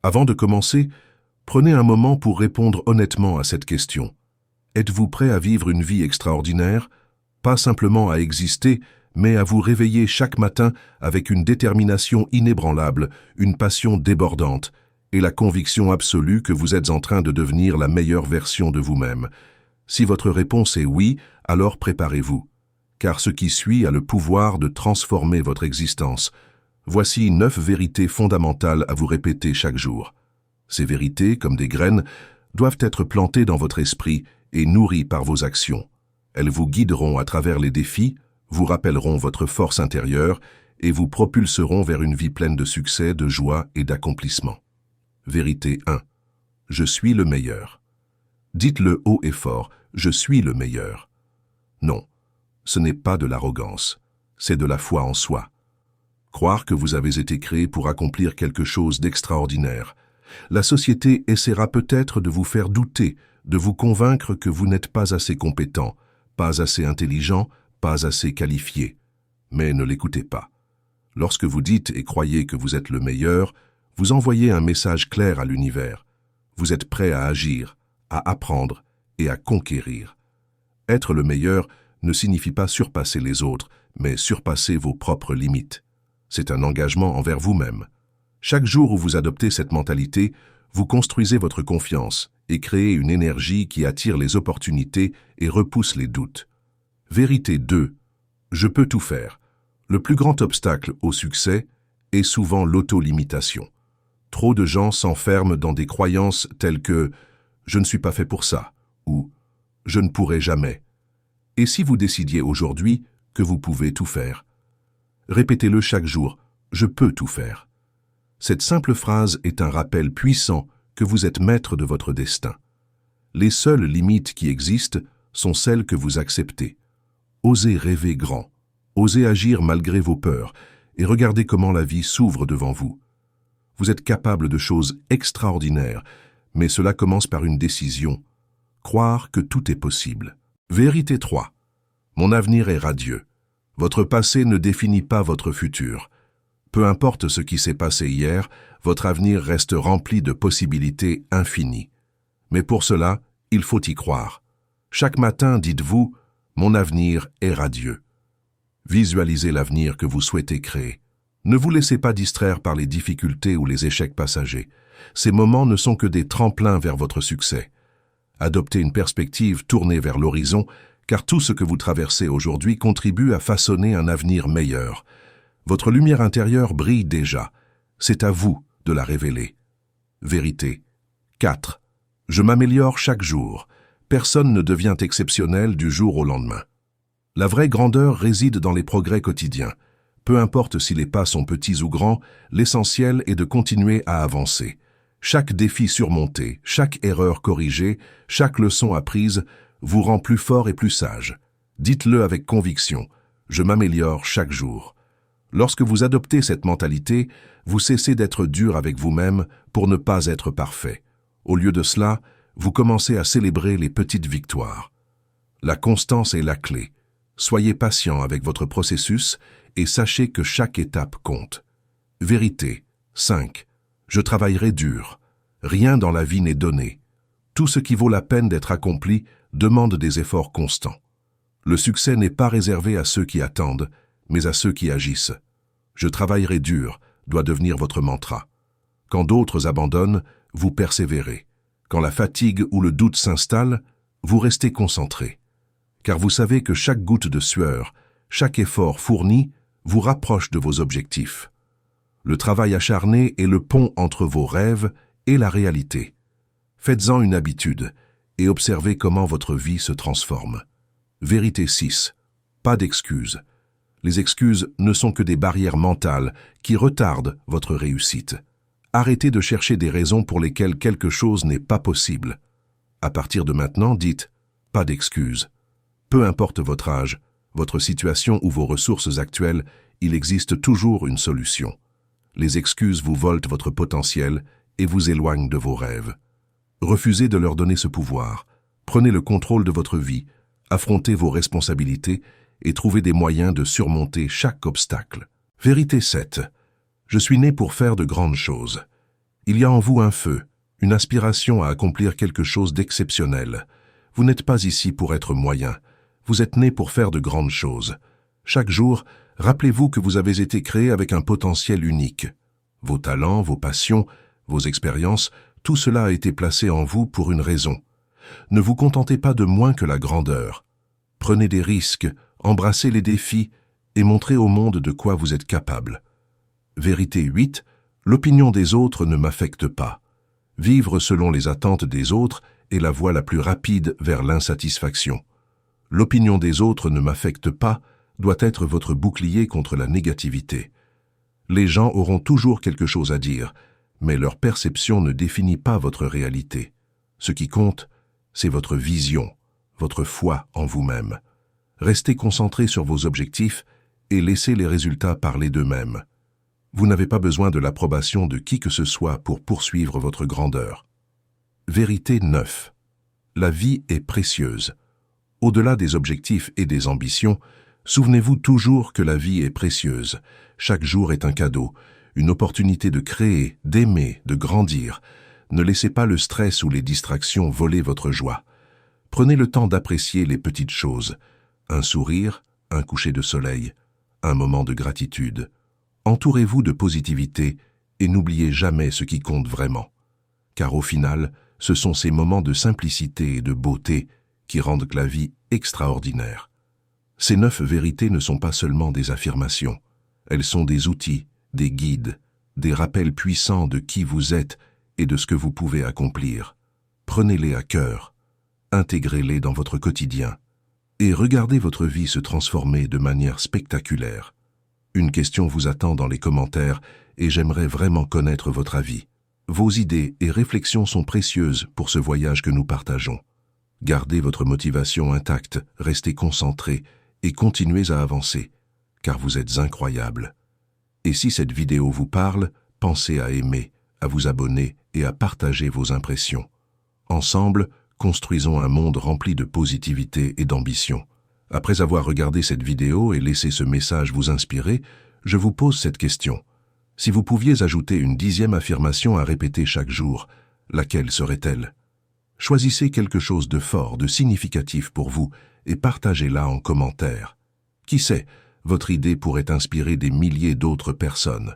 Avant de commencer, prenez un moment pour répondre honnêtement à cette question. Êtes-vous prêt à vivre une vie extraordinaire? Pas simplement à exister, mais à vous réveiller chaque matin avec une détermination inébranlable, une passion débordante et la conviction absolue que vous êtes en train de devenir la meilleure version de vous-même. Si votre réponse est oui, alors préparez-vous, car ce qui suit a le pouvoir de transformer votre existence. Voici 9 vérités fondamentales à vous répéter chaque jour. Ces vérités, comme des graines, doivent être plantées dans votre esprit et nourries par vos actions. Elles vous guideront à travers les défis, vous rappelleront votre force intérieure et vous propulseront vers une vie pleine de succès, de joie et d'accomplissement. Vérité 1. Je suis le meilleur. Dites-le haut et fort, je suis le meilleur. Non, ce n'est pas de l'arrogance, c'est de la foi en soi. Croire que vous avez été créé pour accomplir quelque chose d'extraordinaire. La société essaiera peut-être de vous faire douter, de vous convaincre que vous n'êtes pas assez compétent, pas assez intelligent, pas assez qualifié. Mais ne l'écoutez pas. Lorsque vous dites et croyez que vous êtes le meilleur, vous envoyez un message clair à l'univers. Vous êtes prêt à agir, à apprendre et à conquérir. Être le meilleur ne signifie pas surpasser les autres, mais surpasser vos propres limites. C'est un engagement envers vous-même. Chaque jour où vous adoptez cette mentalité, vous construisez votre confiance et créez une énergie qui attire les opportunités et repousse les doutes. Vérité 2. Je peux tout faire. Le plus grand obstacle au succès est souvent l'auto-limitation. Trop de gens s'enferment dans des croyances telles que « je ne suis pas fait pour ça » ou « je ne pourrai jamais ». Et si vous décidiez aujourd'hui que vous pouvez tout faire? Répétez-le chaque jour « je peux tout faire ». Cette simple phrase est un rappel puissant que vous êtes maître de votre destin. Les seules limites qui existent sont celles que vous acceptez. Osez rêver grand, osez agir malgré vos peurs et regardez comment la vie s'ouvre devant vous. Vous êtes capable de choses extraordinaires, mais cela commence par une décision. Croire que tout est possible. Vérité 3. Mon avenir est radieux. Votre passé ne définit pas votre futur. Peu importe ce qui s'est passé hier, votre avenir reste rempli de possibilités infinies. Mais pour cela, il faut y croire. Chaque matin, dites-vous « Mon avenir est radieux ». Visualisez l'avenir que vous souhaitez créer. Ne vous laissez pas distraire par les difficultés ou les échecs passagers. Ces moments ne sont que des tremplins vers votre succès. Adoptez une perspective tournée vers l'horizon, car tout ce que vous traversez aujourd'hui contribue à façonner un avenir meilleur. Votre lumière intérieure brille déjà. C'est à vous de la révéler. Vérité 4. Je m'améliore chaque jour. Personne ne devient exceptionnel du jour au lendemain. La vraie grandeur réside dans les progrès quotidiens. Peu importe si les pas sont petits ou grands, l'essentiel est de continuer à avancer. Chaque défi surmonté, chaque erreur corrigée, chaque leçon apprise vous rend plus fort et plus sage. Dites-le avec conviction. Je m'améliore chaque jour. Lorsque vous adoptez cette mentalité, vous cessez d'être dur avec vous-même pour ne pas être parfait. Au lieu de cela, vous commencez à célébrer les petites victoires. La constance est la clé. Soyez patient avec votre processus et sachez que chaque étape compte. Vérité 5. Je travaillerai dur. Rien dans la vie n'est donné. Tout ce qui vaut la peine d'être accompli demande des efforts constants. Le succès n'est pas réservé à ceux qui attendent, mais à ceux qui agissent. Je travaillerai dur doit devenir votre mantra. Quand d'autres abandonnent, vous persévérez. Quand la fatigue ou le doute s'installe, vous restez concentré. Car vous savez que chaque goutte de sueur, chaque effort fourni, vous rapproche de vos objectifs. Le travail acharné est le pont entre vos rêves et la réalité. Faites-en une habitude et observez comment votre vie se transforme. Vérité 6. Pas d'excuses. Les excuses ne sont que des barrières mentales qui retardent votre réussite. Arrêtez de chercher des raisons pour lesquelles quelque chose n'est pas possible. À partir de maintenant, dites « pas d'excuses ». Peu importe votre âge, votre situation ou vos ressources actuelles, il existe toujours une solution. Les excuses vous volent votre potentiel et vous éloignent de vos rêves. Refusez de leur donner ce pouvoir. Prenez le contrôle de votre vie, affrontez vos responsabilités et trouvez des moyens de surmonter chaque obstacle. Vérité 7. Je suis né pour faire de grandes choses. Il y a en vous un feu, une aspiration à accomplir quelque chose d'exceptionnel. Vous n'êtes pas ici pour être moyen. Vous êtes né pour faire de grandes choses. Chaque jour, rappelez-vous que vous avez été créé avec un potentiel unique. Vos talents, vos passions, vos expériences, tout cela a été placé en vous pour une raison. Ne vous contentez pas de moins que la grandeur. Prenez des risques, embrassez les défis et montrez au monde de quoi vous êtes capable. Vérité 8. L'opinion des autres ne m'affecte pas. Vivre selon les attentes des autres est la voie la plus rapide vers l'insatisfaction. L'opinion des autres ne m'affecte pas doit être votre bouclier contre la négativité. Les gens auront toujours quelque chose à dire, mais leur perception ne définit pas votre réalité. Ce qui compte, c'est votre vision, votre foi en vous-même. Restez concentré sur vos objectifs et laissez les résultats parler d'eux-mêmes. Vous n'avez pas besoin de l'approbation de qui que ce soit pour poursuivre votre grandeur. Vérité 9. La vie est précieuse. Au-delà des objectifs et des ambitions, souvenez-vous toujours que la vie est précieuse. Chaque jour est un cadeau, une opportunité de créer, d'aimer, de grandir. Ne laissez pas le stress ou les distractions voler votre joie. Prenez le temps d'apprécier les petites choses. Un sourire, un coucher de soleil, un moment de gratitude. Entourez-vous de positivité et n'oubliez jamais ce qui compte vraiment. Car au final, ce sont ces moments de simplicité et de beauté qui rendent la vie extraordinaire. Ces 9 vérités ne sont pas seulement des affirmations. Elles sont des outils, des guides, des rappels puissants de qui vous êtes et de ce que vous pouvez accomplir. Prenez-les à cœur, intégrez-les dans votre quotidien et regardez votre vie se transformer de manière spectaculaire. Une question vous attend dans les commentaires et j'aimerais vraiment connaître votre avis. Vos idées et réflexions sont précieuses pour ce voyage que nous partageons. Gardez votre motivation intacte, restez concentrés et continuez à avancer, car vous êtes incroyables. Et si cette vidéo vous parle, pensez à aimer, à vous abonner et à partager vos impressions. Ensemble, construisons un monde rempli de positivité et d'ambition. Après avoir regardé cette vidéo et laissé ce message vous inspirer, je vous pose cette question. Si vous pouviez ajouter une 10e affirmation à répéter chaque jour, laquelle serait-elle? Choisissez quelque chose de fort, de significatif pour vous et partagez-la en commentaire. Qui sait, votre idée pourrait inspirer des milliers d'autres personnes.